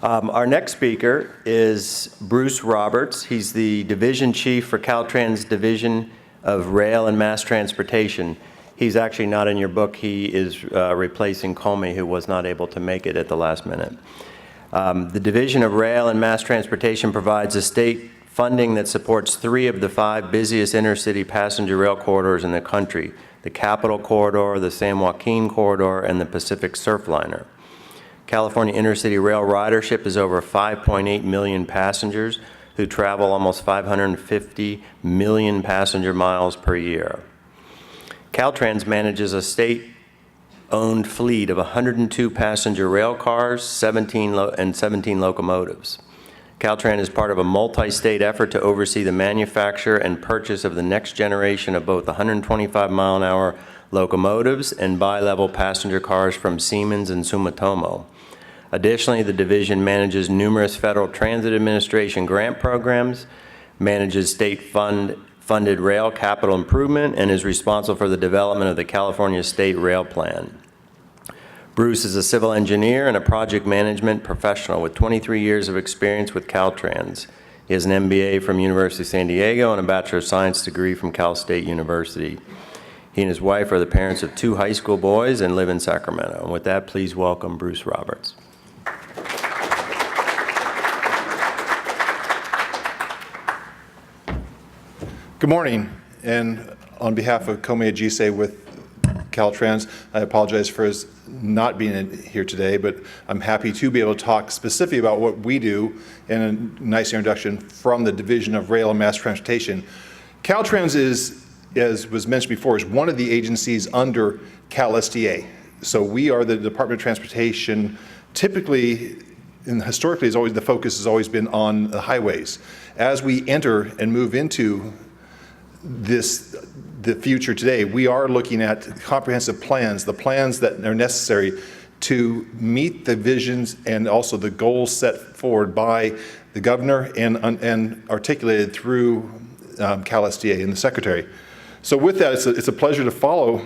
Our next speaker is Bruce Roberts. He's the Division Chief for Caltrans Division of Rail and Mass Transportation. He's actually not in your book. He is replacing Comey, who was not able to make it at the last minute. The Division of Rail and Mass Transportation provides a state funding that supports 3 of the 5 busiest intercity passenger rail corridors in the country: the Capital Corridor, the San Joaquin Corridor, and the Pacific Surfliner. California intercity rail ridership is over 5.8 million passengers who travel almost 550 million passenger miles per year. Caltrans manages a state-owned fleet of 102 passenger rail cars, 17 locomotives. Caltrans is part of a multi-state effort to oversee the manufacture and purchase of the next generation of both 125-mile-an-hour locomotives and bi-level passenger cars from Siemens and Sumitomo. Additionally, the division manages numerous Federal Transit Administration grant programs, manages state-funded rail capital improvement, and is responsible for the development of the California State Rail Plan. Bruce is a civil engineer and a project management professional with 23 years of experience with Caltrans. He has an MBA from University of San Diego and a Bachelor of Science degree from Cal State University. He and his wife are the parents of 2 high school boys and live in Sacramento. And with that, please welcome Bruce Roberts. Good morning, and on behalf of Comey Ajise with Caltrans, I apologize for his not being here today, but I'm happy to be able to talk specifically about what we do and a nice introduction from the Division of Rail and Mass Transportation. Caltrans is, as was mentioned before, is one of the agencies under Cal STA. So we are the Department of Transportation. Typically, and historically, the focus has always been on the highways. As we enter and move into the future today, we are looking at comprehensive plans, the plans that are necessary to meet the visions and also the goals set forward by the governor and articulated through Cal STA and the secretary. So with that, it's a pleasure to follow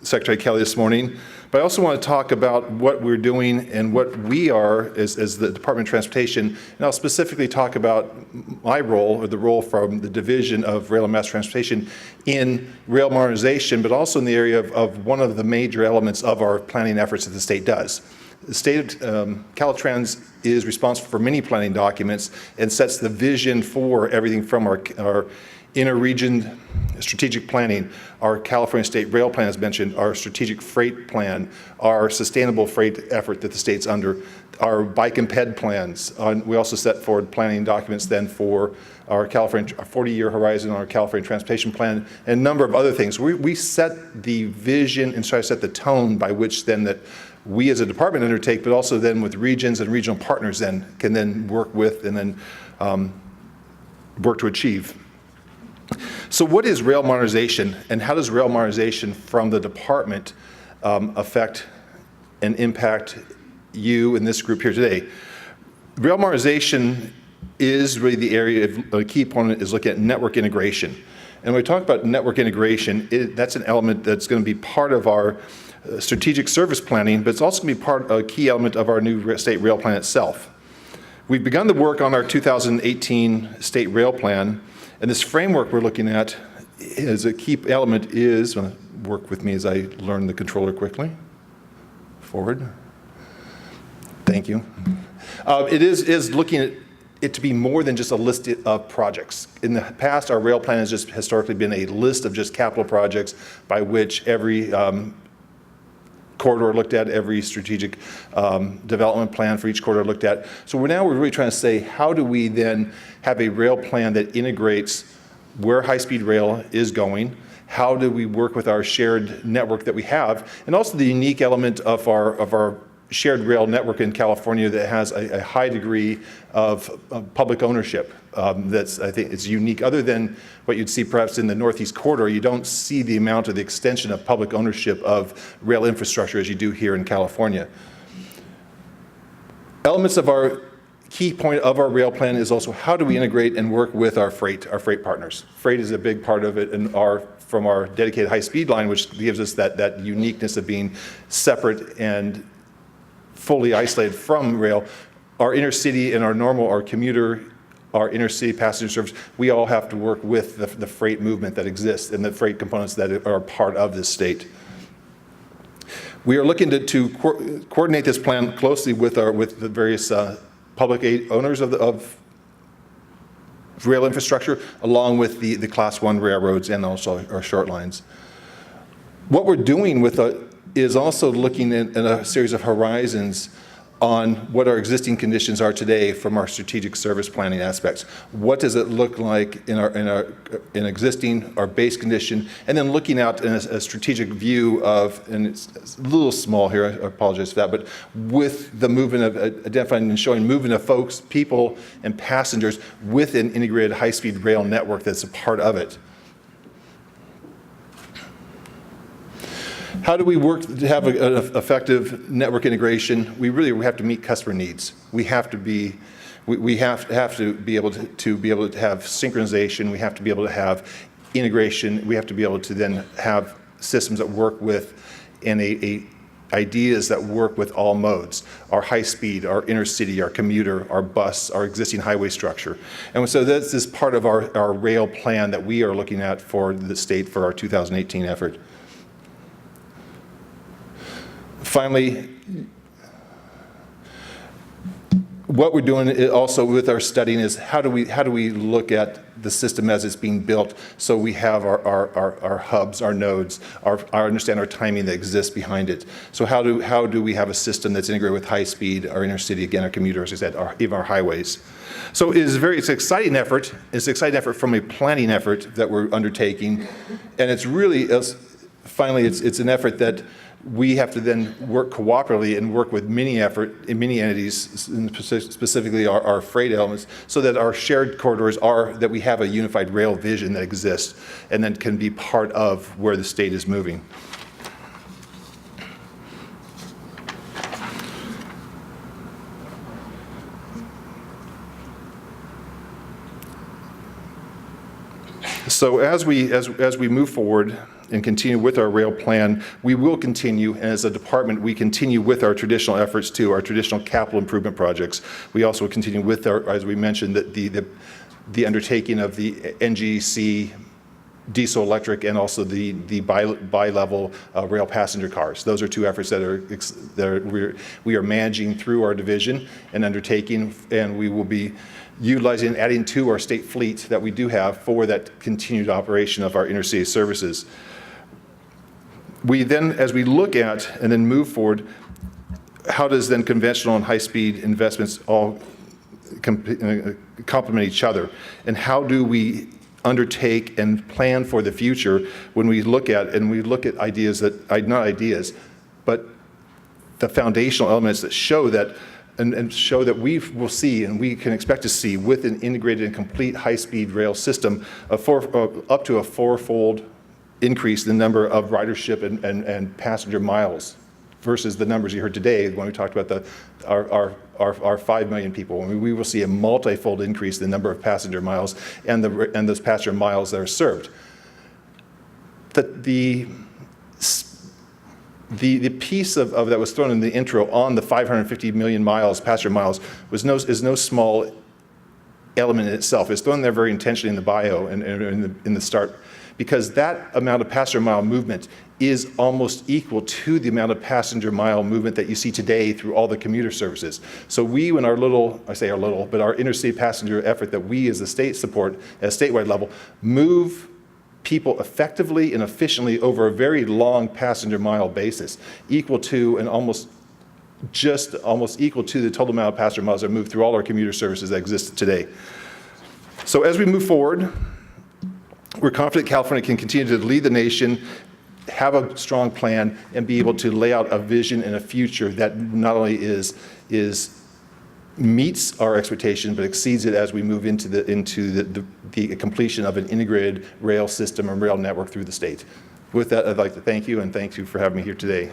Secretary Kelly this morning, but I also want to talk about what we're doing and what we are as the Department of Transportation, and I'll specifically talk about my role, or the role from the Division of Rail and Mass Transportation in rail modernization, but also in the area of one of the major elements of our planning efforts that the state does. The state of Caltrans is responsible for many planning documents and sets the vision for everything from our inter-region strategic planning, our California State Rail Plan, as mentioned, our strategic freight plan, our sustainable freight effort that the state's under, our bike and ped plans. We also set forward planning documents then for our California 40-year horizon, our California Transportation Plan, and a number of other things. We set the vision and try to set the tone by which then that we as a department undertake, but also then with regions and regional partners then can then work with and then work to achieve. So what is rail modernization, and how does rail modernization from the department affect and impact you and this group here today? Rail modernization is really the area of a key component is looking at network integration. And when we talk about network integration, that's an element that's going to be part of our strategic service planning, but it's also going to be a key element of our new state rail plan itself. We've begun the work on our 2018 state rail plan. And this framework we're looking at as a key element is, work with me as I learn the controller quickly. Forward. Thank you. It is looking at it to be more than just a list of projects. In the past, our rail plan has just historically been a list of just capital projects by which every corridor looked at, every strategic development plan for each corridor looked at. So we're really trying to say, how do we then have a rail plan that integrates where high-speed rail is going, how do we work with our shared network that we have, and also the unique element of our shared rail network in California that has a high degree of public ownership. That's, I think, it's unique. Other than what you'd see perhaps in the Northeast Corridor, you don't see the amount of the extension of public ownership of rail infrastructure as you do here in California. Elements of our key point of our rail plan is also how do we integrate and work with our freight partners. Freight is a big part of it, and from our dedicated high-speed line, which gives us that uniqueness of being separate and fully isolated from rail. our intercity and our commuter, our intercity passenger service, we all have to work with the freight movement that exists and the freight components that are part of this state. We are looking to coordinate this plan closely with the various public aid owners of rail infrastructure, along with the Class 1 railroads and also our short lines. What we're doing is also looking in a series of horizons on what our existing conditions are today from our strategic service planning aspects. What does it look like in existing, our base condition, and then looking out in a strategic view of, and it's a little small here, I apologize for that, but with the movement of identifying and showing movement of folks, people, and passengers with an integrated high-speed rail network that's a part of it. How do we work to have an effective network integration? We have to meet customer needs. We have to be able to have synchronization. We have to be able to have integration. We have to be able to then have systems that work with and ideas that work with all modes: our high speed, our intercity, our commuter, our bus, our existing highway structure. And so this is part of our rail plan that we are looking at for the state for our 2018 effort. Finally, what we're doing also with our studying is how do we look at the system as it's being built, so we have our hubs, our nodes, understand our timing that exists behind it. So how do we have a system that's integrated with high speed, our intercity, again, our commuters, as I said, even our highways. So it's an exciting effort. It's an exciting effort from a planning effort that we're undertaking, and it's really finally it's an effort that we have to then work cooperatively and work with many entities, specifically our freight elements, so that our shared corridors that we have a unified rail vision that exists and then can be part of where the state is moving. So as we move forward and continue with our rail plan, we will continue, and as a department, we continue with our traditional efforts too, our traditional capital improvement projects. We also continue with as we mentioned, the undertaking of the NGC diesel electric and also the bi-level rail passenger cars. Those are two efforts that we are managing through our division and undertaking, and we will be utilizing and adding to our state fleet that we do have for that continued operation of our intercity services. We then, as we look at and then move forward, how does then conventional and high-speed investments all complement each other? And how do we undertake and plan for the future when we look at ideas not ideas, but the foundational elements that show that and show that we will see and we can expect to see with an integrated and complete high-speed rail system up to a fourfold increase in the number of ridership and passenger miles versus the numbers you heard today when we talked about our 5 million people. I mean, we will see a multi-fold increase in the number of passenger miles and those passenger miles that are served. The piece of that was thrown in the intro on the 550 million miles, passenger miles, is no small element in itself. It's thrown there very intentionally in the bio and in the start, because that amount of passenger mile movement is almost equal to the amount of passenger mile movement that you see today through all the commuter services. So we, when our intercity passenger effort that we as the state support at a statewide level, move people effectively and efficiently over a very long passenger mile basis, equal to and almost equal to the total amount of passenger miles that move through all our commuter services that exist today. So as we move forward, we're confident California can continue to lead the nation, have a strong plan, and be able to lay out a vision and a future that not only meets our expectation, but exceeds it as we move into the completion of an integrated rail system and rail network through the state. With that, I'd like to thank you, and thank you for having me here today.